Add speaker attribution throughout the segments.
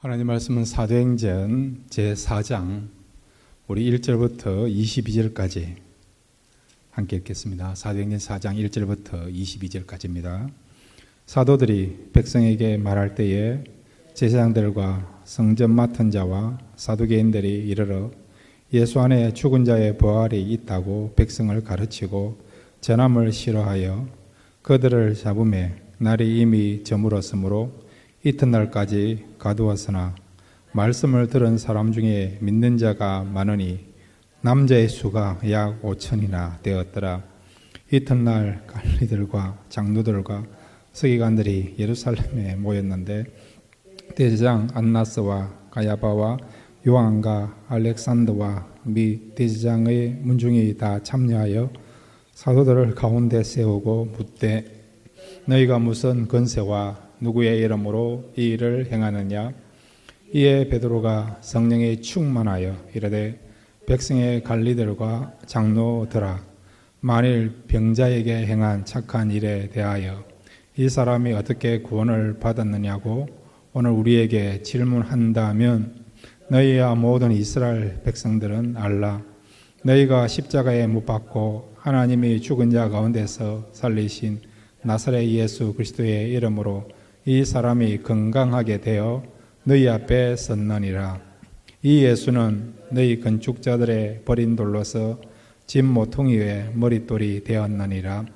Speaker 1: 하나님 말씀은 사도행전 제4장 우리 1절부터 22절까지 함께 읽겠습니다. 사도행전 4장 1절부터 22절까지입니다. 사도들이 백성에게 말할 때에 제사장들과 성전 맡은 자와 사두개인들이 이르러 예수 안에 죽은 자의 부활이 있다고 백성을 가르치고 전함을 싫어하여 그들을 잡음에 날이 이미 저물었으므로 이튿날까지 가두었으나 말씀을 들은 사람 중에 믿는 자가 많으니 남자의 수가 약 5천이나 되었더라. 이튿날 관리들과 장로들과 서기관들이 예루살렘에 모였는데 대제장 안나스와 가야바와 요한과 알렉산더와 및 대제장의 문중이 다 참여하여 사도들을 가운데 세우고 묻되 너희가 무슨 권세와 누구의 이름으로 이 일을 행하느냐? 이에 베드로가 성령에 충만하여 이르되 백성의 관리들과 장로들아 만일 병자에게 행한 착한 일에 대하여 이 사람이 어떻게 구원을 받았느냐고 오늘 우리에게 질문한다면 너희와 모든 이스라엘 백성들은 알라. 너희가 십자가에 못 박고 하나님이 죽은 자 가운데서 살리신 나사렛 예수 그리스도의 이름으로 이 사람이 건강하게 되어 너희 앞에 섰느니라. 이 예수는 너희 건축자들의 버린 돌로서 집 모퉁이 위에 머릿돌이 되었느니라.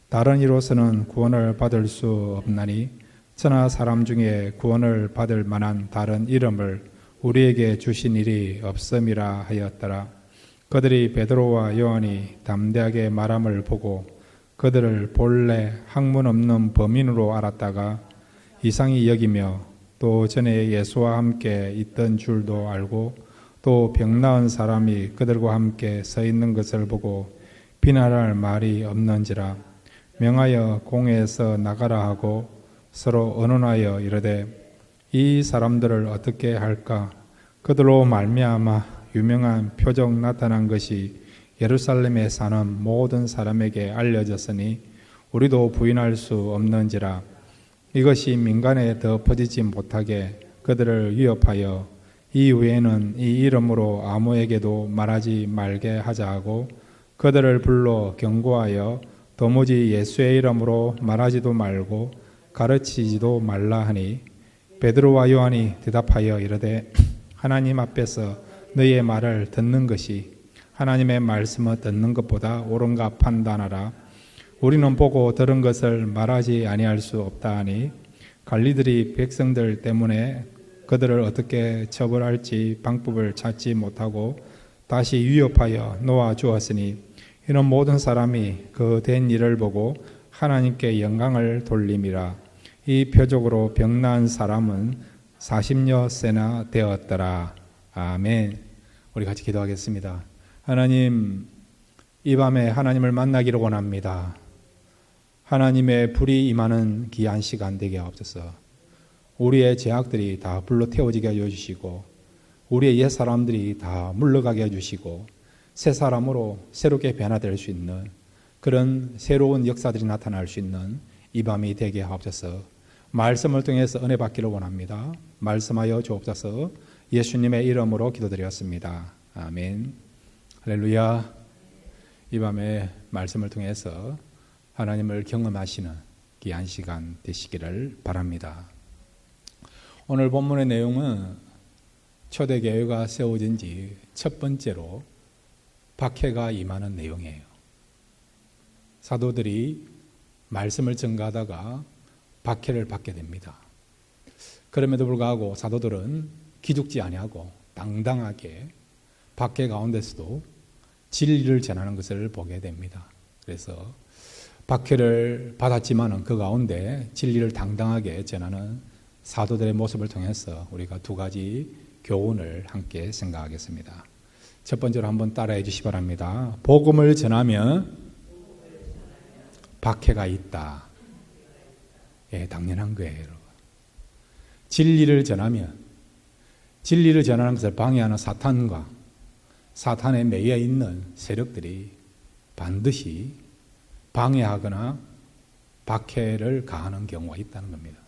Speaker 1: 다른 이로서는 구원을 받을 수 없나니 천하 사람 중에 구원을 받을 만한 다른 이름을 우리에게 주신 일이 없음이라 하였더라. 그들이 베드로와 요한이 담대하게 말함을 보고 그들을 본래 학문 없는 범인으로 알았다가 이상히 여기며 또 전에 예수와 함께 있던 줄도 알고 또 병 나은 사람이 그들과 함께 서 있는 것을 보고 비난할 말이 없는지라 명하여 공회에서 나가라 하고 서로 언언하여 이르되 이 사람들을 어떻게 할까? 그들로 말미암아 유명한 표적 나타난 것이 예루살렘에 사는 모든 사람에게 알려졌으니 우리도 부인할 수 없는지라. 이것이 민간에 더 퍼지지 못하게 그들을 위협하여 이후에는 이 이름으로 아무에게도 말하지 말게 하자 하고 그들을 불러 경고하여 도무지 예수의 이름으로 말하지도 말고 가르치지도 말라 하니 베드로와 요한이 대답하여 이르되 하나님 앞에서 너희의 말을 듣는 것이 하나님의 말씀을 듣는 것보다 옳은가 판단하라. 우리는 보고 들은 것을 말하지 아니할 수 없다 하니 관리들이 백성들 때문에 그들을 어떻게 처벌할지 방법을 찾지 못하고 다시 위협하여 놓아 주었으니 이는 모든 사람이 그 된 일을 보고 하나님께 영광을 돌림이라. 이 표적으로 병 나은 사람은 40여 세나 되었더라. 아멘. 우리 같이 기도하겠습니다. 하나님, 이 밤에 하나님을 만나기를 원합니다. 하나님의 불이 임하는 귀한 시간 되게 하옵소서. 우리의 죄악들이 다 불로 태워지게 해주시고 우리의 옛 사람들이 다 물러가게 해주시고 새 사람으로 새롭게 변화될 수 있는 그런 새로운 역사들이 나타날 수 있는 이 밤이 되게 하옵소서. 말씀을 통해서 은혜 받기를 원합니다. 말씀하여 주옵소서. 예수님의 이름으로 기도드렸습니다. 아멘. 할렐루야. 이 밤에 말씀을 통해서 하나님을 경험하시는 귀한 시간 되시기를 바랍니다. 오늘 본문의 내용은 초대교회가 세워진 지 첫 번째로 박해가 임하는 내용이에요. 사도들이 말씀을 전가하다가 박해를 받게 됩니다. 그럼에도 불구하고 사도들은 기죽지 아니하고 당당하게 박해 가운데서도 진리를 전하는 것을 보게 됩니다. 그래서 박해를 받았지만은 그 가운데 진리를 당당하게 전하는 사도들의 모습을 통해서 우리가 두 가지 교훈을 함께 생각하겠습니다. 첫 번째로 한번 따라해 주시기 바랍니다. 복음을 전하면 박해가 있다. 예, 당연한 거예요, 여러분. 진리를 전하면 진리를 전하는 것을 방해하는 사탄과 사탄에 매여 있는 세력들이 반드시 방해하거나 박해를 가하는 경우가 있다는 겁니다.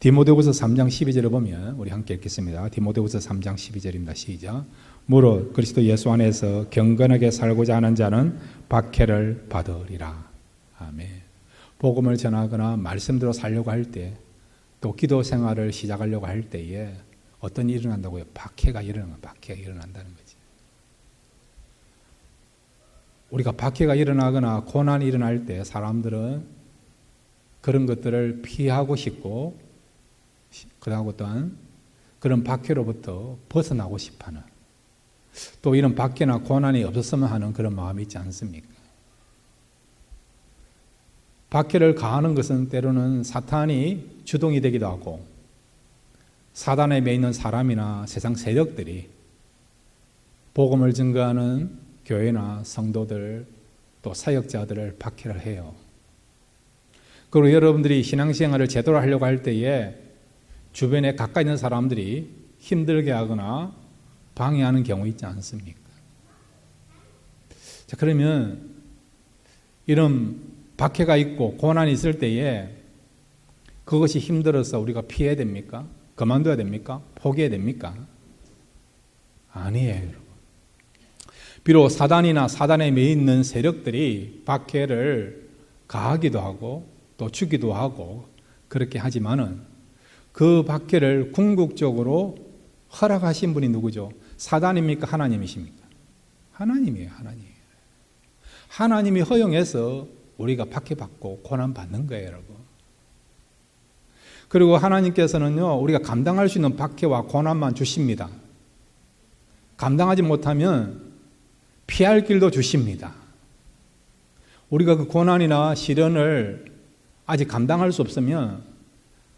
Speaker 1: 디모데후서 3장 12절을 보면 우리 함께 읽겠습니다. 디모데후서 3장 12절입니다. 시작. 무릇 그리스도 예수 안에서 경건하게 살고자 하는 자는 박해를 받으리라. 아멘. 복음을 전하거나 말씀대로 살려고 할 때, 또 기도 생활을 시작하려고 할 때에 어떤 일이 일어난다고요? 박해가 일어난다는 거지. 우리가 박해가 일어나거나 고난이 일어날 때 사람들은 그런 것들을 피하고 싶고, 그러고 또한 그런 박해로부터 벗어나고 싶어하는, 또 이런 박해나 고난이 없었으면 하는 그런 마음이 있지 않습니까? 박해를 가하는 것은 때로는 사탄이 주동이 되기도 하고, 사단에 매이는 사람이나 세상 세력들이 복음을 증거하는 교회나 성도들, 또 사역자들을 박해를 해요. 그리고 여러분들이 신앙생활을 제대로 하려고 할 때에 주변에 가까이 있는 사람들이 힘들게 하거나 방해하는 경우 있지 않습니까? 자, 그러면 이런 박해가 있고 고난이 있을 때에 그것이 힘들어서 우리가 피해야 됩니까? 그만둬야 됩니까? 포기해야 됩니까? 아니에요, 여러분. 비록 사단이나 사단에 매여 있는 세력들이 박해를 가하기도 하고 또 주기도 하고 그렇게 하지만은 그 박해를 궁극적으로 허락하신 분이 누구죠? 사단입니까? 하나님이십니까? 하나님이에요, 하나님. 하나님이 허용해서 우리가 박해받고 고난받는 거예요, 여러분. 그리고 하나님께서는요, 우리가 감당할 수 있는 박해와 고난만 주십니다. 감당하지 못하면 피할 길도 주십니다. 우리가 그 고난이나 시련을 아직 감당할 수 없으면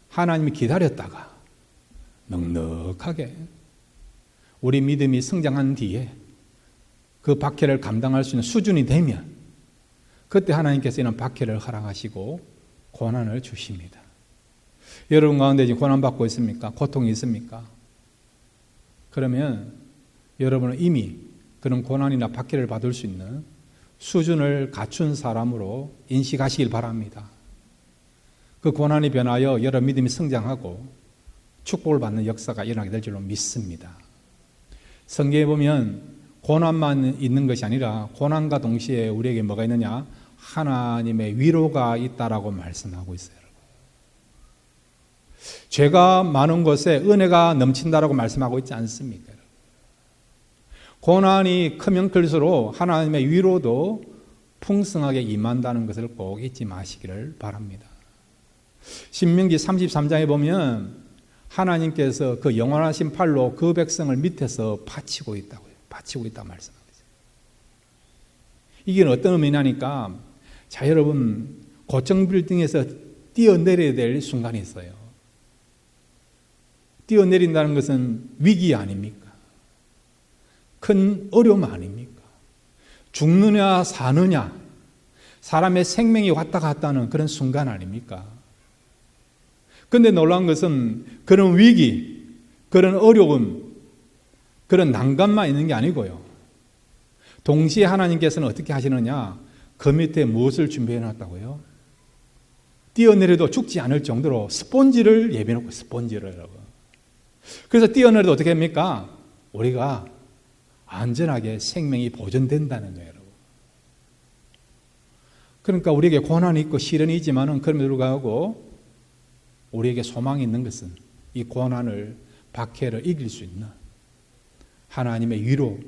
Speaker 1: 하나님이 기다렸다가 넉넉하게 우리 믿음이 성장한 뒤에 그 박해를 감당할 수 있는 수준이 되면 그때 하나님께서 이런 박해를 허락하시고 고난을 주십니다. 여러분 가운데 지금 고난받고 있습니까? 고통이 있습니까? 그러면 여러분은 이미 그런 고난이나 박해를 받을 수 있는 수준을 갖춘 사람으로 인식하시길 바랍니다. 그 고난이 변하여 여러 믿음이 성장하고 축복을 받는 역사가 일어나게 될 줄로 믿습니다. 성경에 보면 고난만 있는 것이 아니라 고난과 동시에 우리에게 뭐가 있느냐? 하나님의 위로가 있다라고 말씀하고 있어요. 죄가 많은 곳에 은혜가 넘친다라고 말씀하고 있지 않습니까? 고난이 크면 클수록 하나님의 위로도 풍성하게 임한다는 것을 꼭 잊지 마시기를 바랍니다. 신명기 33장에 보면 하나님께서 그 영원하신 팔로 그 백성을 밑에서 바치고 있다고요. 바치고 있다고 말씀합니다. 이게 어떤 의미냐니까, 자, 여러분, 고층 빌딩에서 뛰어내려야 될 순간이 있어요. 뛰어내린다는 것은 위기 아닙니까? 큰 어려움 아닙니까? 죽느냐 사느냐, 사람의 생명이 왔다 갔다 하는 그런 순간 아닙니까? 그런데 놀라운 것은 그런 위기, 그런 어려움, 그런 난관만 있는 게 아니고요. 동시에 하나님께서는 어떻게 하시느냐? 그 밑에 무엇을 준비해 놨다고요? 뛰어내려도 죽지 않을 정도로 스폰지를 예비해 놓고, 스폰지를 여러분. 그래서 뛰어내려도 어떻게 합니까? 우리가 안전하게 생명이 보존된다는 거예요, 여러분. 그러니까 우리에게 고난이 있고 시련이 있지만은 그럼에도 불구하고 우리에게 소망이 있는 것은 이 고난을, 박해를 이길 수 있는 하나님의 위로,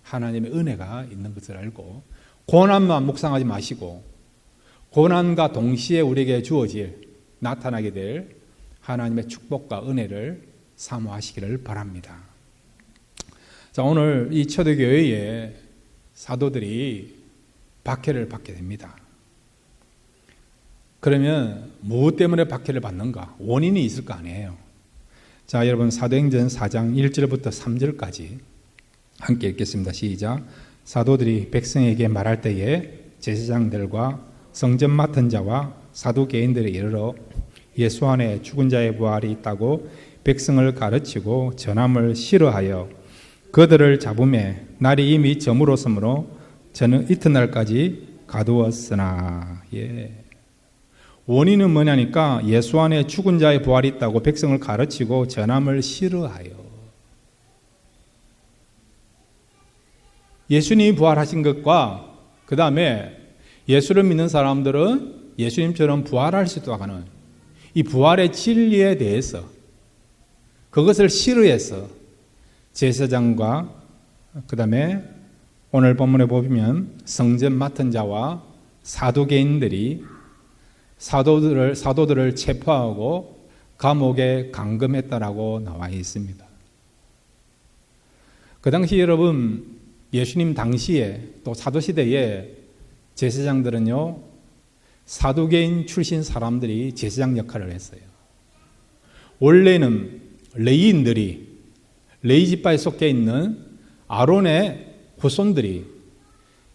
Speaker 1: 하나님의 은혜가 있는 것을 알고 고난만 묵상하지 마시고 고난과 동시에 우리에게 주어질, 나타나게 될 하나님의 축복과 은혜를 사모하시기를 바랍니다. 자, 오늘 이 초대교회에 사도들이 박해를 받게 됩니다. 그러면 무엇 때문에 박해를 받는가? 원인이 있을 거 아니에요. 자, 여러분 사도행전 4장 1절부터 3절까지 함께 읽겠습니다. 시작. 사도들이 백성에게 말할 때에 제사장들과 성전 맡은 자와 사두개인들에 이르러 예수 안에 죽은 자의 부활이 있다고 백성을 가르치고 전함을 싫어하여 그들을 잡음에 날이 이미 저물었으므로 저는 이튿날까지 가두었으나. 예. 원인은 뭐냐니까 예수 안에 죽은 자의 부활이 있다고 백성을 가르치고 전함을 싫어하여. 예수님이 부활하신 것과 그 다음에 예수를 믿는 사람들은 예수님처럼 부활할 수 있다고 하는 이 부활의 진리에 대해서 그것을 싫어해서 제사장과 그 다음에 오늘 본문에 보면 성전 맡은 자와 사두개인들이 사도들을 체포하고 감옥에 감금했다라고 나와 있습니다. 그 당시 여러분 예수님 당시에 또 사도시대에 제사장들은요 사두개인 출신 사람들이 제사장 역할을 했어요. 원래는 레위인들이 레위 지파에 속해 있는 아론의 후손들이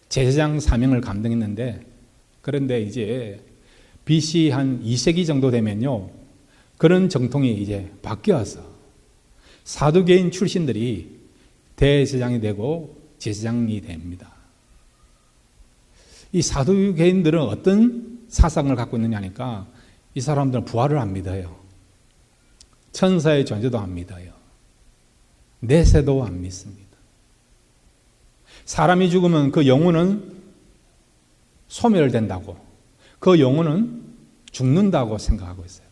Speaker 1: 제사장 사명을 감당했는데 그런데 이제 BC 한 2세기 정도 되면요 그런 정통이 이제 바뀌어서 사두개인 출신들이 대제사장이 되고 제사장이 됩니다. 이 사두개인들은 어떤 사상을 갖고 있느냐니까 이 사람들은 부활을 안 믿어요. 천사의 존재도 안 믿어요. 내세도 안 믿습니다. 사람이 죽으면 그 영혼은 소멸된다고, 그 영혼은 죽는다고 생각하고 있어요.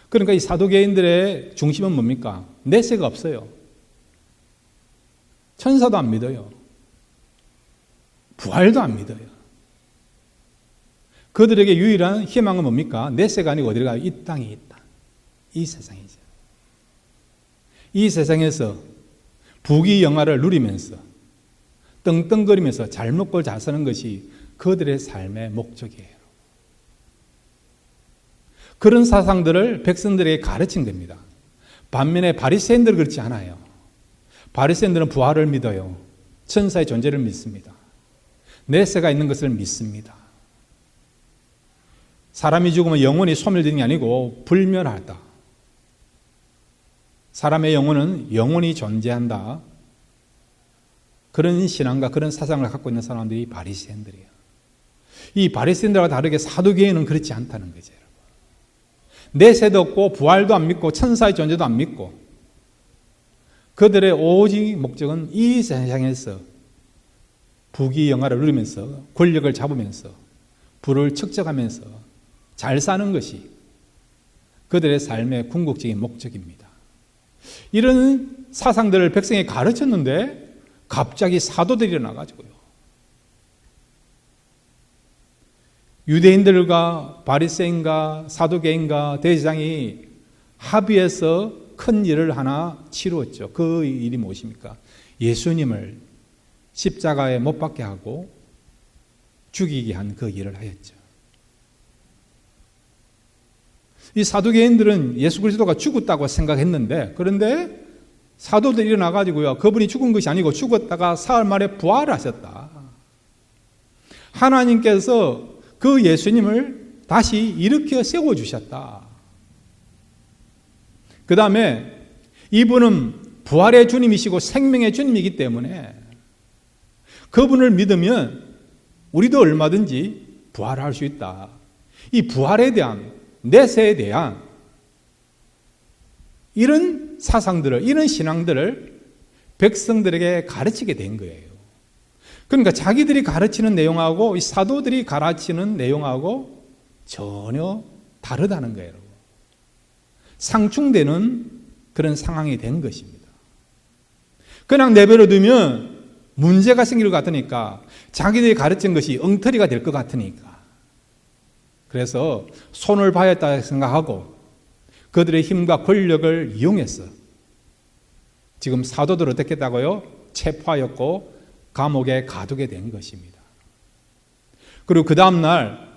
Speaker 1: 그러니까 이 사두개인들의 중심은 뭡니까? 내세가 없어요. 천사도 안 믿어요. 부활도 안 믿어요. 그들에게 유일한 희망은 뭡니까? 내세가 아니고 어디가 이 땅에 있다. 이 세상이죠. 이 세상에서 부귀영화를 누리면서 떵떵거리면서 잘 먹고 잘 사는 것이 그들의 삶의 목적이에요. 그런 사상들을 백성들에게 가르친 겁니다. 반면에 바리새인들은 그렇지 않아요. 바리새인들은 부활을 믿어요. 천사의 존재를 믿습니다. 내세가 있는 것을 믿습니다. 사람이 죽으면 영혼이 소멸되는 게 아니고 불멸하다. 사람의 영혼은 영원히 존재한다. 그런 신앙과 그런 사상을 갖고 있는 사람들이 바리새인들이에요. 이 바리새인들과 다르게 사두개인은 그렇지 않다는 거죠. 내세도 없고 부활도 안 믿고 천사의 존재도 안 믿고 그들의 오직 목적은 이 세상에서 부귀영화를 누리면서 권력을 잡으면서 부를 축적하면서 잘 사는 것이 그들의 삶의 궁극적인 목적입니다. 이런 사상들을 백성에 가르쳤는데 갑자기 사도들이 일어나가지고요. 유대인들과 바리새인과 사두개인과 대제사장이 합의해서 큰 일을 하나 치루었죠. 그 일이 무엇입니까? 예수님을 십자가에 못 박게 하고 죽이게 한 그 일을 하였죠. 이 사두개인들은 예수 그리스도가 죽었다고 생각했는데 그런데 사도들이 일어나가지고요. 그분이 죽은 것이 아니고 죽었다가 사흘 만에 부활하셨다. 하나님께서 그 예수님을 다시 일으켜 세워주셨다. 그 다음에 이분은 부활의 주님이시고 생명의 주님이기 때문에 그분을 믿으면 우리도 얼마든지 부활할 수 있다. 이 부활에 대한 내세에 대한 이런 사상들을, 이런 신앙들을 백성들에게 가르치게 된 거예요. 그러니까 자기들이 가르치는 내용하고 이 사도들이 가르치는 내용하고 전혀 다르다는 거예요. 상충되는 그런 상황이 된 것입니다. 그냥 내버려 두면 문제가 생길 것 같으니까 자기들이 가르친 것이 엉터리가 될 것 같으니까 그래서 손을 봐야겠다 생각하고 그들의 힘과 권력을 이용해서 지금 사도들을 어떻게 했다고요? 체포하였고 감옥에 가두게 된 것입니다. 그리고 그 다음날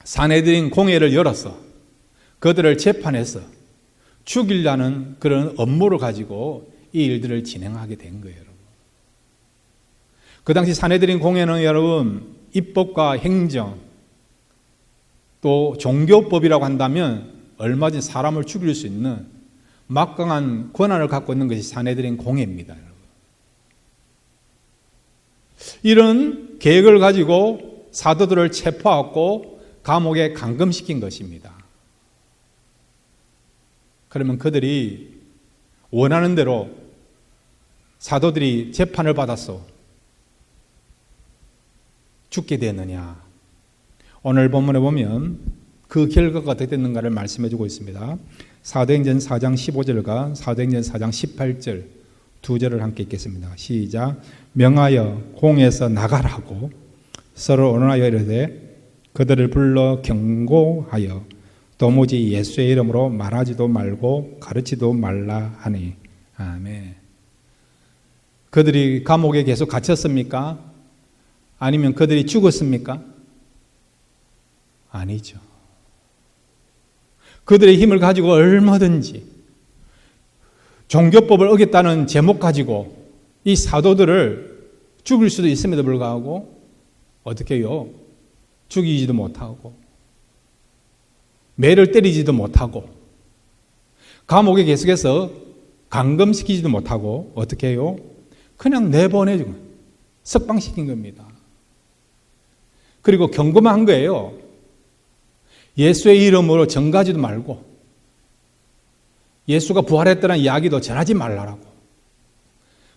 Speaker 1: 산헤드린 공회를 열어서 그들을 재판해서 죽이려는 그런 업무를 가지고 이 일들을 진행하게 된 거예요. 여러분. 그 당시 산헤드린 공회는 여러분 입법과 행정 또 종교법이라고 한다면 얼마든지 사람을 죽일 수 있는 막강한 권한을 갖고 있는 것이 산헤드린 공회입니다. 여러분. 이런 계획을 가지고 사도들을 체포하고 감옥에 감금시킨 것입니다. 그러면 그들이 원하는 대로 사도들이 재판을 받아서 죽게 되었느냐? 오늘 본문에 보면 그 결과가 어떻게 됐는가를 말씀해 주고 있습니다. 사도행전 4장 15절과 사도행전 4장 18절 두 절을 함께 읽겠습니다. 시작. 명하여 공에서 나가라고 서로 언론하여 이르되 그들을 불러 경고하여 도무지 예수의 이름으로 말하지도 말고 가르치도 말라 하니. 아멘. 그들이 감옥에 계속 갇혔습니까? 아니면 그들이 죽었습니까? 아니죠. 그들의 힘을 가지고 얼마든지 종교법을 어겼다는 제목 가지고 이 사도들을 죽일 수도 있음에도 불구하고 어떻게 해요? 죽이지도 못하고 매를 때리지도 못하고 감옥에 계속해서 감금시키지도 못하고 어떻게 해요? 그냥 내보내주고 석방시킨 겁니다. 그리고 경고만 한 거예요. 예수의 이름으로 전가지도 말고 예수가 부활했다는 이야기도 전하지 말라라고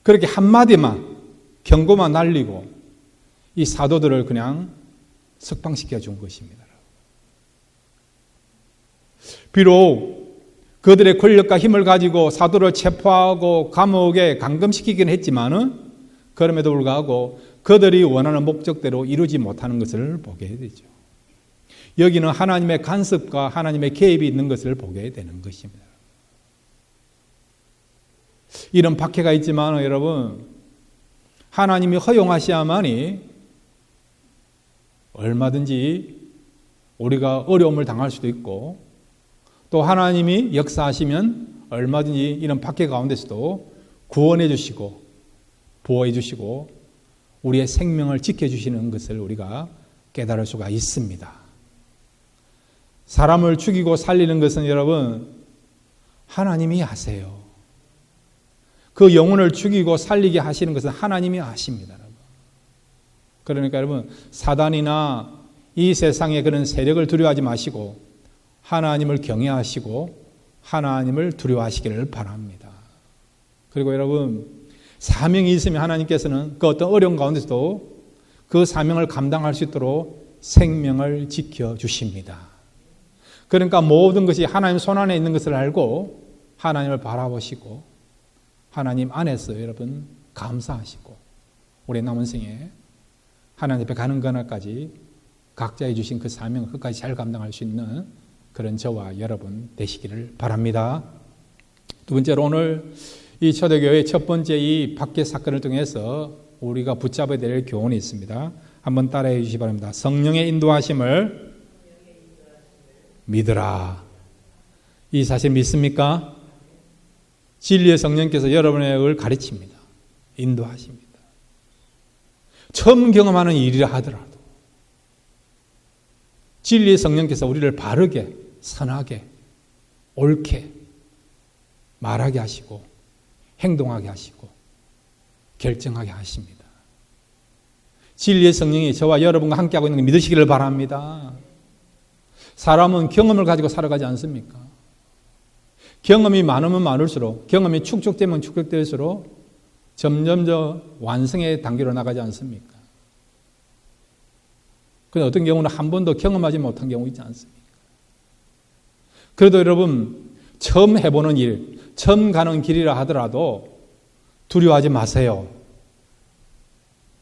Speaker 1: 그렇게 한마디만 경고만 날리고 이 사도들을 그냥 석방시켜 준 것입니다. 비록 그들의 권력과 힘을 가지고 사도를 체포하고 감옥에 감금시키긴 했지만은 그럼에도 불구하고 그들이 원하는 목적대로 이루지 못하는 것을 보게 되죠. 여기는 하나님의 간섭과 하나님의 개입이 있는 것을 보게 되는 것입니다. 이런 박해가 있지만 여러분 하나님이 허용하셔야만이 얼마든지 우리가 어려움을 당할 수도 있고 또 하나님이 역사하시면 얼마든지 이런 박해 가운데서도 구원해 주시고 보호해 주시고 우리의 생명을 지켜주시는 것을 우리가 깨달을 수가 있습니다. 사람을 죽이고 살리는 것은 여러분 하나님이 하세요. 그 영혼을 죽이고 살리게 하시는 것은 하나님이 하십니다. 그러니까 여러분 사단이나 이 세상의 그런 세력을 두려워하지 마시고 하나님을 경외하시고 하나님을 두려워하시기를 바랍니다. 그리고 여러분 사명이 있으면 하나님께서는 그 어떤 어려운 가운데서도 그 사명을 감당할 수 있도록 생명을 지켜주십니다. 그러니까 모든 것이 하나님 손안에 있는 것을 알고 하나님을 바라보시고 하나님 안에서 여러분 감사하시고 우리 남은 생에 하나님 앞에 가는 그날까지 각자에 주신 그 사명을 끝까지 잘 감당할 수 있는 그런 저와 여러분 되시기를 바랍니다. 두 번째로 오늘 이 초대교회의 첫 번째 이 박해 사건을 통해서 우리가 붙잡아야 될 교훈이 있습니다. 한번 따라해 주시기 바랍니다. 성령의 인도하심을 믿으라. 이 사실 믿습니까? 진리의 성령께서 여러분을 가르칩니다. 인도하십니다. 처음 경험하는 일이라 하더라도 진리의 성령께서 우리를 바르게, 선하게, 옳게 말하게 하시고 행동하게 하시고 결정하게 하십니다. 진리의 성령이 저와 여러분과 함께하고 있는 걸 믿으시기를 바랍니다. 사람은 경험을 가지고 살아가지 않습니까? 경험이 많으면 많을수록 경험이 축적되면 축적될수록 점점 더 완성의 단계로 나가지 않습니까? 그런데 어떤 경우는 한 번도 경험하지 못한 경우 있지 않습니까? 그래도 여러분 처음 해보는 일, 처음 가는 길이라 하더라도 두려워하지 마세요.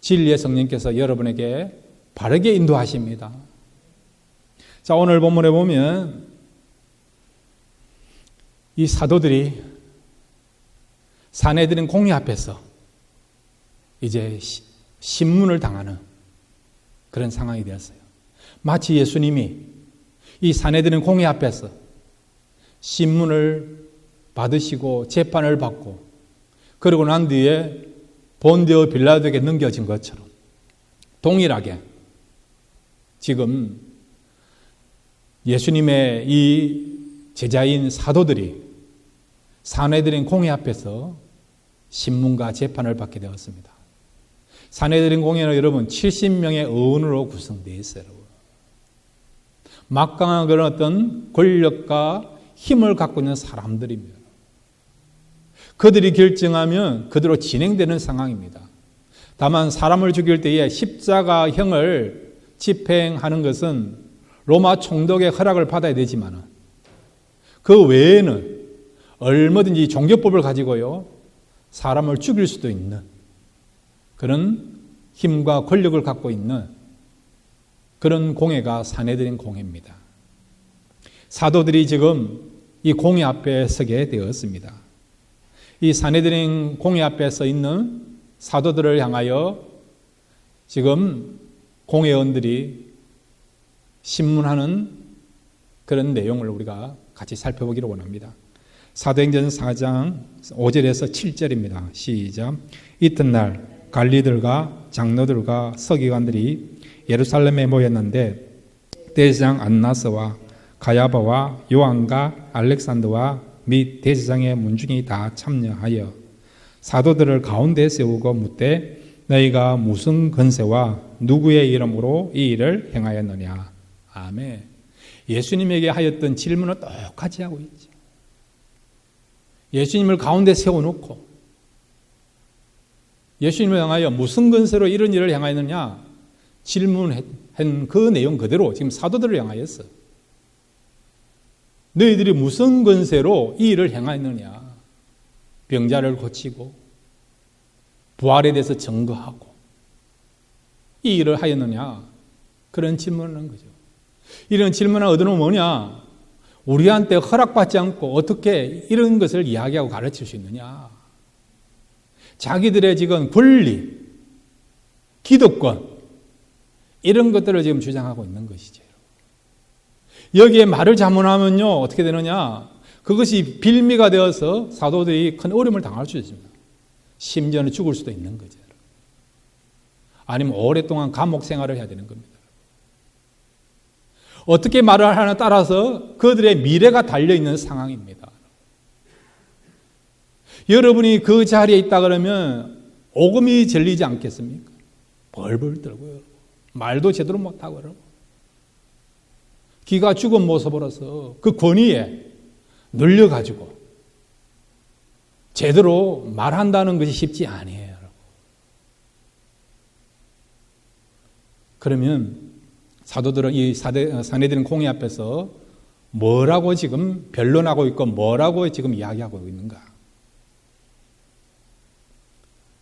Speaker 1: 진리의 성령께서 여러분에게 바르게 인도하십니다. 자, 오늘 본문에 보면 이 사도들이 사내들인 공회 앞에서 이제 신문을 당하는 그런 상황이 되었어요. 마치 예수님이 이 사내들인 공회 앞에서 신문을 받으시고 재판을 받고 그러고 난 뒤에 본디오 빌라도에게 넘겨진 것처럼 동일하게 지금 예수님의 이 제자인 사도들이 사내들인 공회 앞에서 신문과 재판을 받게 되었습니다. 사내들인 공회는 여러분 70명의 의원으로 구성되어 있어요. 막강한 그런 어떤 권력과 힘을 갖고 있는 사람들입니다. 그들이 결정하면 그대로 진행되는 상황입니다. 다만 사람을 죽일 때에 십자가형을 집행하는 것은 로마 총독의 허락을 받아야 되지만 그 외에는 얼마든지 종교법을 가지고요 사람을 죽일 수도 있는 그런 힘과 권력을 갖고 있는 그런 공회가 사내들인 공회입니다. 사도들이 지금 이 공회 앞에 서게 되었습니다. 이 사내들인 공회 앞에 서 있는 사도들을 향하여 지금 공회원들이 신문하는 그런 내용을 우리가 같이 살펴보기를 원합니다. 사도행전 4장 5절에서 7절입니다. 시작. 이튿날 관리들과 장로들과 서기관들이 예루살렘에 모였는데 대제사장 안나스와 가야바와 요한과 알렉산더와 및 대제사장의 문중이 다 참여하여 사도들을 가운데 세우고 묻되 너희가 무슨 권세와 누구의 이름으로 이 일을 행하였느냐. 아멘. 예수님에게 하였던 질문을 똑같이 하고 있죠. 예수님을 가운데 세워놓고 예수님을 향하여 무슨 권세로 이런 일을 행하였느냐 질문한 그 내용 그대로 지금 사도들을 향하였어. 너희들이 무슨 권세로 이 일을 행하였느냐. 병자를 고치고 부활에 대해서 증거하고 이 일을 하였느냐. 그런 질문을 한 거죠. 이런 질문을 얻어놓으면 뭐냐. 우리한테 허락받지 않고 어떻게 이런 것을 이야기하고 가르칠 수 있느냐. 자기들의 지금 권리, 기득권 이런 것들을 지금 주장하고 있는 것이죠. 여기에 말을 잘못하면요 어떻게 되느냐. 그것이 빌미가 되어서 사도들이 큰 어려움을 당할 수 있습니다. 심지어는 죽을 수도 있는 거죠. 아니면 오랫동안 감옥 생활을 해야 되는 겁니다. 어떻게 말을 하느냐에 따라서 그들의 미래가 달려있는 상황입니다. 여러분이 그 자리에 있다 그러면 오금이 절리지 않겠습니까? 벌벌 떨고요. 말도 제대로 못하고 그러고 기가 죽은 모습으로서 그 권위에 눌려가지고 제대로 말한다는 것이 쉽지 아니에요. 그러면 사도들은 이 사내들인 공회 앞에서 뭐라고 지금 변론하고 있고 뭐라고 지금 이야기하고 있는가?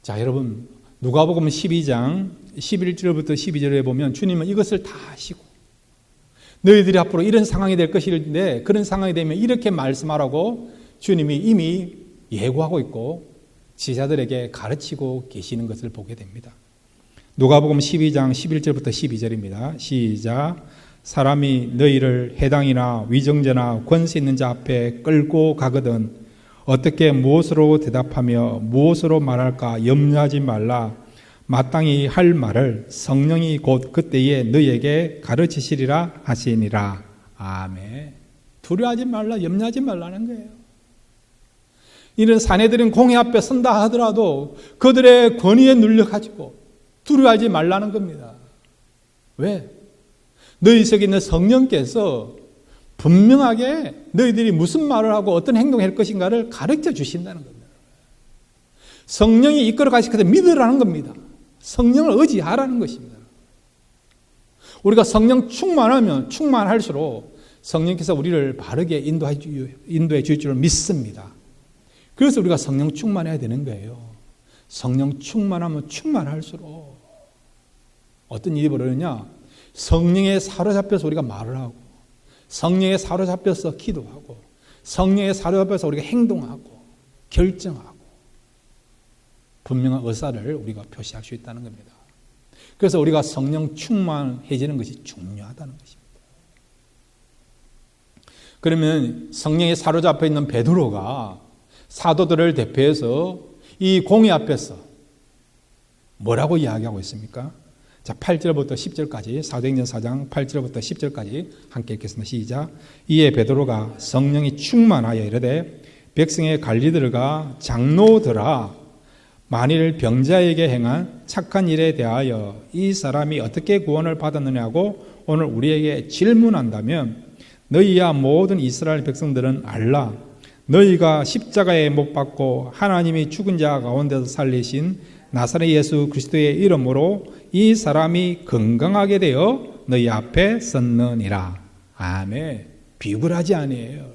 Speaker 1: 자, 여러분 누가복음 12장 11절부터 12절에 보면 주님은 이것을 다 아시고 너희들이 앞으로 이런 상황이 될 것인데 그런 상황이 되면 이렇게 말씀하라고 주님이 이미 예고하고 있고 지자들에게 가르치고 계시는 것을 보게 됩니다. 누가복음 12장 11절부터 12절입니다. 시작. 사람이 너희를 해당이나 위정자나 권세 있는 자 앞에 끌고 가거든 어떻게 무엇으로 대답하며 무엇으로 말할까 염려하지 말라. 마땅히 할 말을 성령이 곧 그때에 너희에게 가르치시리라 하시니라. 아멘. 두려워하지 말라, 염려하지 말라는 거예요. 이런 사내들은 공회 앞에 선다 하더라도 그들의 권위에 눌려가지고 두려워하지 말라는 겁니다. 왜? 너희 속에 있는 성령께서 분명하게 너희들이 무슨 말을 하고 어떤 행동을 할 것인가를 가르쳐 주신다는 겁니다. 성령이 이끌어 가시거든 믿으라는 겁니다. 성령을 의지하라는 것입니다. 우리가 성령 충만하면 충만할수록 성령께서 우리를 바르게 인도해 줄 줄 믿습니다. 그래서 우리가 성령 충만해야 되는 거예요. 성령 충만하면 충만할수록 어떤 일이 벌어지냐? 성령에 사로잡혀서 우리가 말을 하고 성령에 사로잡혀서 기도하고 성령에 사로잡혀서 우리가 행동하고 결정하고 분명한 의사를 우리가 표시할 수 있다는 겁니다. 그래서 우리가 성령 충만해지는 것이 중요하다는 것입니다. 그러면 성령에 사로잡혀 있는 베드로가 사도들을 대표해서 이 공회 앞에서 뭐라고 이야기하고 있습니까? 자, 8절부터 10절까지 사도행전 4장 8절부터 10절까지 함께 읽겠습니다. 시작. 이에 베드로가 성령이 충만하여 이르되 백성의 관리들과 장로들아 만일 병자에게 행한 착한 일에 대하여 이 사람이 어떻게 구원을 받았느냐고 오늘 우리에게 질문한다면 너희야 모든 이스라엘 백성들은 알라. 너희가 십자가에 못 박고 하나님이 죽은 자 가운데서 살리신 나사렛 예수 그리스도의 이름으로 이 사람이 건강하게 되어 너희 앞에 섰느니라. 아멘. 비굴하지 아니에요.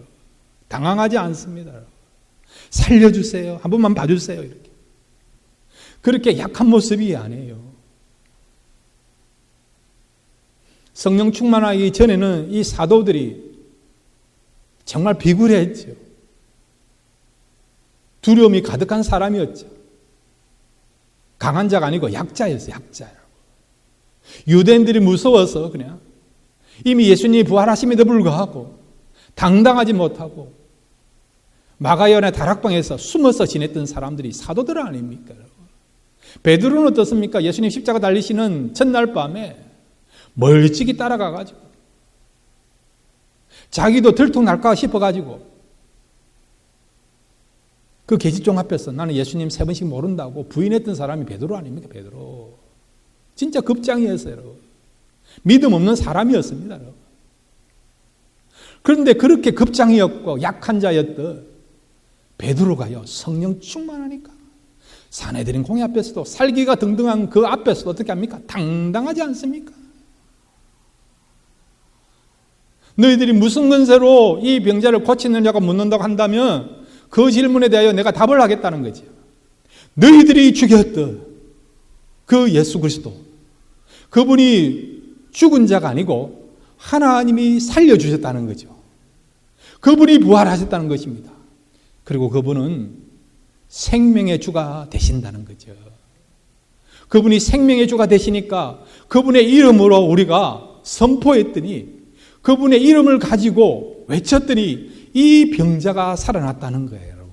Speaker 1: 당황하지 않습니다. 살려주세요. 한 번만 봐주세요. 이렇게. 그렇게 약한 모습이 아니에요. 성령 충만하기 전에는 이 사도들이 정말 비굴했죠. 두려움이 가득한 사람이었죠. 강한 자가 아니고 약자였어요. 약자라고. 유대인들이 무서워서 그냥 이미 예수님이 부활하심에도 불구하고 당당하지 못하고 마가연의 다락방에서 숨어서 지냈던 사람들이 사도들 아닙니까? 베드로는 어떻습니까? 예수님 십자가 달리시는 첫날 밤에 멀찍이 따라가가지고 자기도 들통 날까 싶어가지고 그 계집종 앞에서 나는 예수님 3번씩 모른다고 부인했던 사람이 베드로 아닙니까? 베드로. 진짜 급장이었어요. 여러분. 믿음 없는 사람이었습니다. 여러분. 그런데 그렇게 급장이었고 약한 자였던 베드로가요, 성령 충만하니까 사내들인 공회 앞에서도 살기가 등등한 그 앞에서도 어떻게 합니까? 당당하지 않습니까? 너희들이 무슨 권세로 이 병자를 고치느냐고 묻는다고 한다면 그 질문에 대하여 내가 답을 하겠다는 거죠. 너희들이 죽였던 그 예수 그리스도, 그분이 죽은 자가 아니고 하나님이 살려주셨다는 거죠. 그분이 부활하셨다는 것입니다. 그리고 그분은 생명의 주가 되신다는 거죠. 그분이 생명의 주가 되시니까 그분의 이름으로 우리가 선포했더니 그분의 이름을 가지고 외쳤더니 이 병자가 살아났다는 거예요. 여러분.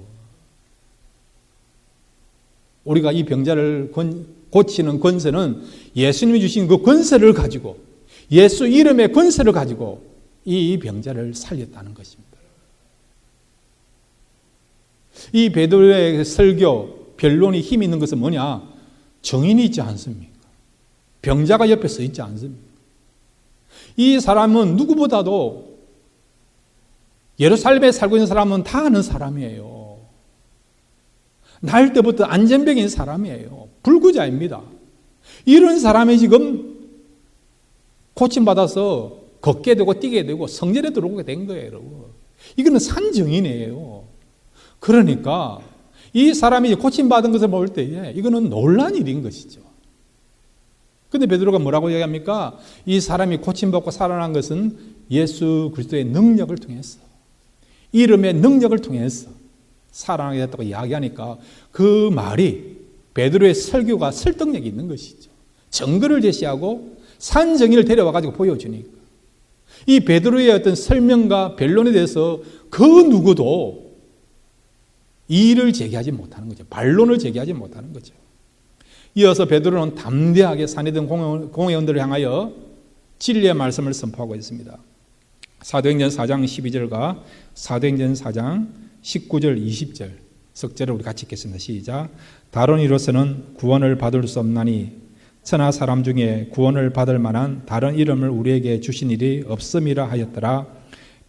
Speaker 1: 우리가 이 병자를 고치는 권세는 예수님이 주신 그 권세를 가지고 예수 이름의 권세를 가지고 이 병자를 살렸다는 것입니다. 이 베드로의 설교 변론이 힘이 있는 것은 뭐냐? 정인이 있지 않습니까? 병자가 옆에 서 있지 않습니까? 이 사람은 누구보다도 예루살렘에 살고 있는 사람은 다 아는 사람이에요. 날 때부터 안전병인 사람이에요. 불구자입니다. 이런 사람이 지금 고침받아서 걷게 되고 뛰게 되고 성전에 들어오게 된 거예요. 여러분. 이거는 산정인이에요. 그러니까 이 사람이 고침받은 것을 볼 때에 이거는 놀란 일인 것이죠. 근데 베드로가 뭐라고 얘기합니까? 이 사람이 고침받고 살아난 것은 예수 그리스도의 능력을 통해서, 이름의 능력을 통해서 살아나게 됐다고 이야기하니까 그 말이 베드로의 설교가 설득력이 있는 것이죠. 증거를 제시하고 산정인을 데려와가지고 보여주니까 이 베드로의 어떤 설명과 변론에 대해서 그 누구도 이의를 제기하지 못하는 거죠. 반론을 제기하지 못하는 거죠. 이어서 베드로는 담대하게 사내들 공회원들을 향하여 진리의 말씀을 선포하고 있습니다. 사도행전 4장 12절과 사도행전 4장 19절 20절 석절을 우리 같이 읽겠습니다. 시작. 다른 이로서는 구원을 받을 수 없나니 천하 사람 중에 구원을 받을 만한 다른 이름을 우리에게 주신 일이 없음이라 하였더라.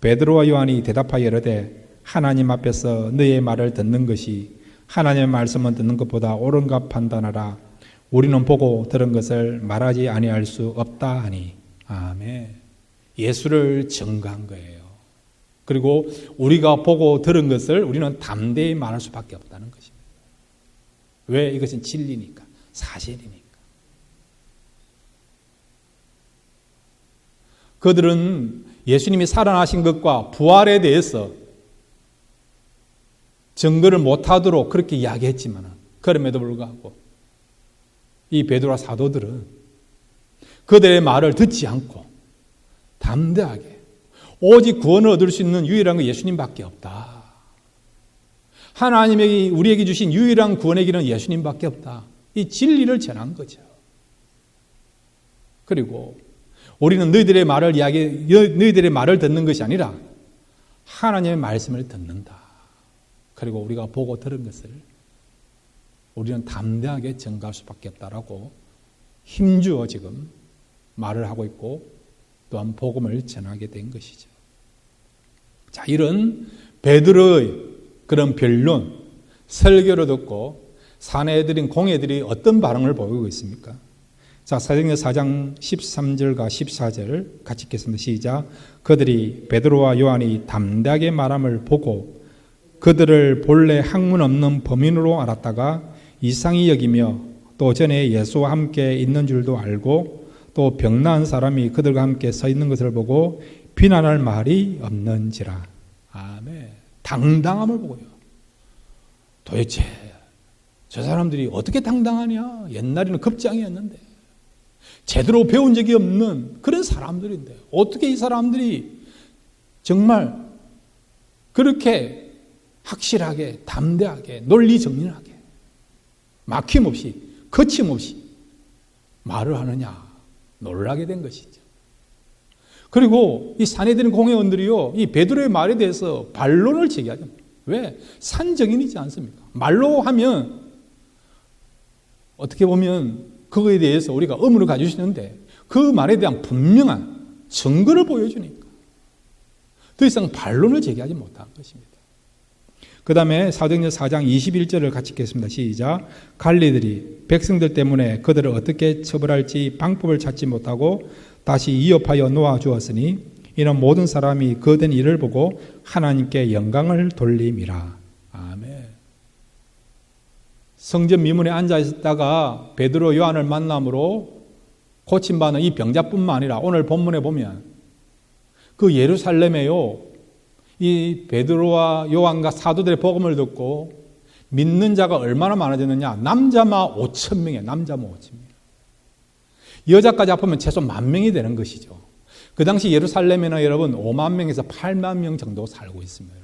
Speaker 1: 베드로와 요한이 대답하여 이르되 하나님 앞에서 너의 말을 듣는 것이 하나님의 말씀을 듣는 것보다 옳은가 판단하라. 우리는 보고 들은 것을 말하지 아니할 수 없다 하니. 아멘. 예수를 증거한 거예요. 그리고 우리가 보고 들은 것을 우리는 담대히 말할 수밖에 없다는 것입니다. 왜? 이것은 진리니까, 사실이니까. 그들은 예수님이 살아나신 것과 부활에 대해서 증거를 못하도록 그렇게 이야기했지만 그럼에도 불구하고 이 베드로와 사도들은 그들의 말을 듣지 않고 담대하게 오직 구원을 얻을 수 있는 유일한 건 예수님밖에 없다. 하나님이 우리에게 주신 유일한 구원의 길은 예수님밖에 없다. 이 진리를 전한 거죠. 그리고 우리는 너희들의 말을 듣는 것이 아니라 하나님의 말씀을 듣는다. 그리고 우리가 보고 들은 것을 우리는 담대하게 증거할 수밖에 없다라고 힘주어 지금 말을 하고 있고 또한 복음을 전하게 된 것이죠. 자, 이런 베드로의 그런 변론, 설교를 듣고 사내들인 공회들이 어떤 반응을 보이고 있습니까? 자, 사도행전 4장 13절과 14절 같이 읽겠습니다. 시작. 그들이 베드로와 요한이 담대하게 말함을 보고 그들을 본래 학문 없는 범인으로 알았다가 이상히 여기며 또 전에 예수와 함께 있는 줄도 알고 또 병나은 사람이 그들과 함께 서 있는 것을 보고 비난할 말이 없는지라. 아멘. 당당함을 보고요. 도대체 저 사람들이 어떻게 당당하냐? 옛날에는 급장이었는데 제대로 배운 적이 없는 그런 사람들인데 어떻게 이 사람들이 정말 그렇게 확실하게 담대하게 논리정연하게 막힘없이 거침없이 말을 하느냐 놀라게 된 것이죠. 그리고 이 사내들인 공회원들이요 이 베드로의 말에 대해서 반론을 제기하죠. 왜? 산정인이지 않습니까? 말로 하면 어떻게 보면 그거에 대해서 우리가 의문을 가지시는데 그 말에 대한 분명한 증거를 보여주니까 더 이상 반론을 제기하지 못한 것입니다. 그 다음에 사도행전 4장 21절을 같이 읽겠습니다. 시작. 관리들이 백성들 때문에 그들을 어떻게 처벌할지 방법을 찾지 못하고 다시 위협하여 놓아주었으니 이는 모든 사람이 그된 일을 보고 하나님께 영광을 돌림이라. 아멘. 성전 미문에 앉아 있었다가 베드로 요한을 만남으로 고침받은 이 병자뿐만 아니라 오늘 본문에 보면 그 예루살렘에요 이 베드로와 요한과 사도들의 복음을 듣고 믿는 자가 얼마나 많아졌느냐. 남자만 5,000명이에요. 남자만 5,000명. 여자까지 합하면 최소 10,000명이 되는 것이죠. 그 당시 예루살렘에는 여러분 5만 명에서 8만 명 정도 살고 있습니다.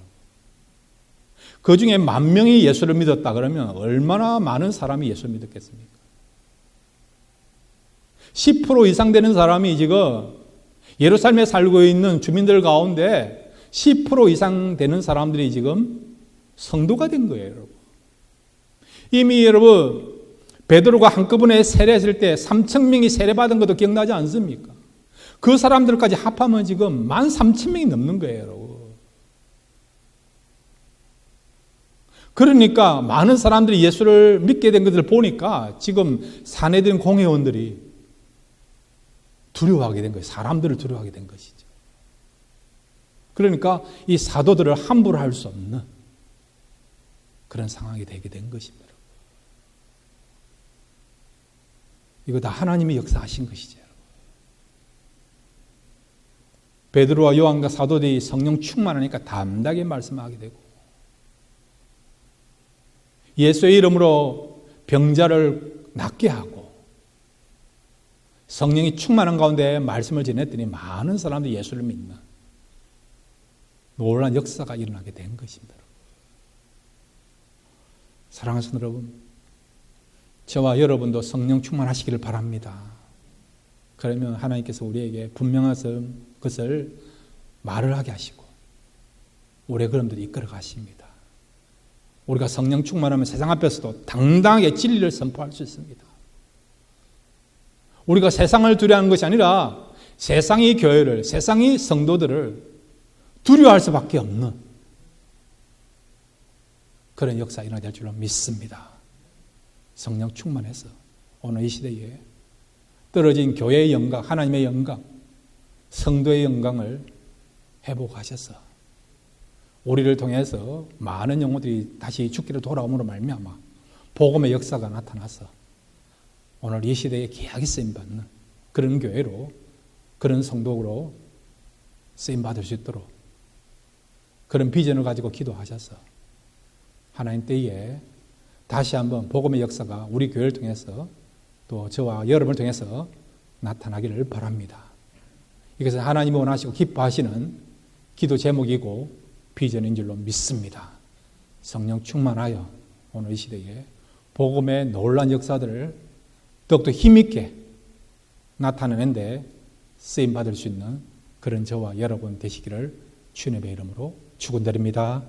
Speaker 1: 그 중에 10,000명이 예수를 믿었다 그러면 얼마나 많은 사람이 예수를 믿었겠습니까? 10% 이상 되는 사람이 지금 예루살렘에 살고 있는 주민들 가운데 10% 이상 되는 사람들이 지금 성도가 된 거예요, 여러분. 이미 여러분 베드로가 한꺼번에 세례했을 때 3,000명이 세례받은 것도 기억나지 않습니까? 그 사람들까지 합하면 지금 13,000명이 넘는 거예요, 여러분. 그러니까 많은 사람들이 예수를 믿게 된 것을 보니까 지금 사내들인 공회원들이 두려워하게 된 거예요. 사람들을 두려워하게 된 것이죠. 그러니까 이 사도들을 함부로 할 수 없는 그런 상황이 되게 된 것입니다. 이거 다 하나님이 역사하신 것이죠. 베드로와 요한과 사도들이 성령 충만하니까 담대하게 말씀하게 되고 예수의 이름으로 병자를 낫게 하고 성령이 충만한 가운데 말씀을 전했더니 많은 사람들이 예수를 믿는 놀라운 역사가 일어나게 된 것입니다. 사랑하는 여러분, 저와 여러분도 성령 충만하시기를 바랍니다. 그러면 하나님께서 우리에게 분명한 것을 말을 하게 하시고 우리의 걸음들이 이끌어 가십니다. 우리가 성령 충만하면 세상 앞에서도 당당하게 진리를 선포할 수 있습니다. 우리가 세상을 두려워하는 것이 아니라 세상이 교회를, 세상이 성도들을 두려워할 수밖에 없는 그런 역사 일어날 줄로 믿습니다. 성령 충만해서 오늘 이 시대에 떨어진 교회의 영광, 하나님의 영광, 성도의 영광을 회복하셔서 우리를 통해서 많은 영혼들이 다시 죽기를 돌아옴으로 말미암아 복음의 역사가 나타나서 오늘 이 시대에 귀하게 쓰임받는 그런 교회로, 그런 성도로 쓰임받을 수 있도록 그런 비전을 가지고 기도하셔서 하나님 때에 다시 한번 복음의 역사가 우리 교회를 통해서 또 저와 여러분을 통해서 나타나기를 바랍니다. 이것은 하나님이 원하시고 기뻐하시는 기도 제목이고 비전인 줄로 믿습니다. 성령 충만하여 오늘 이 시대에 복음의 놀라운 역사들을 더욱더 힘있게 나타내는 데 쓰임받을 수 있는 그런 저와 여러분 되시기를 주님의 이름으로 축원드립니다.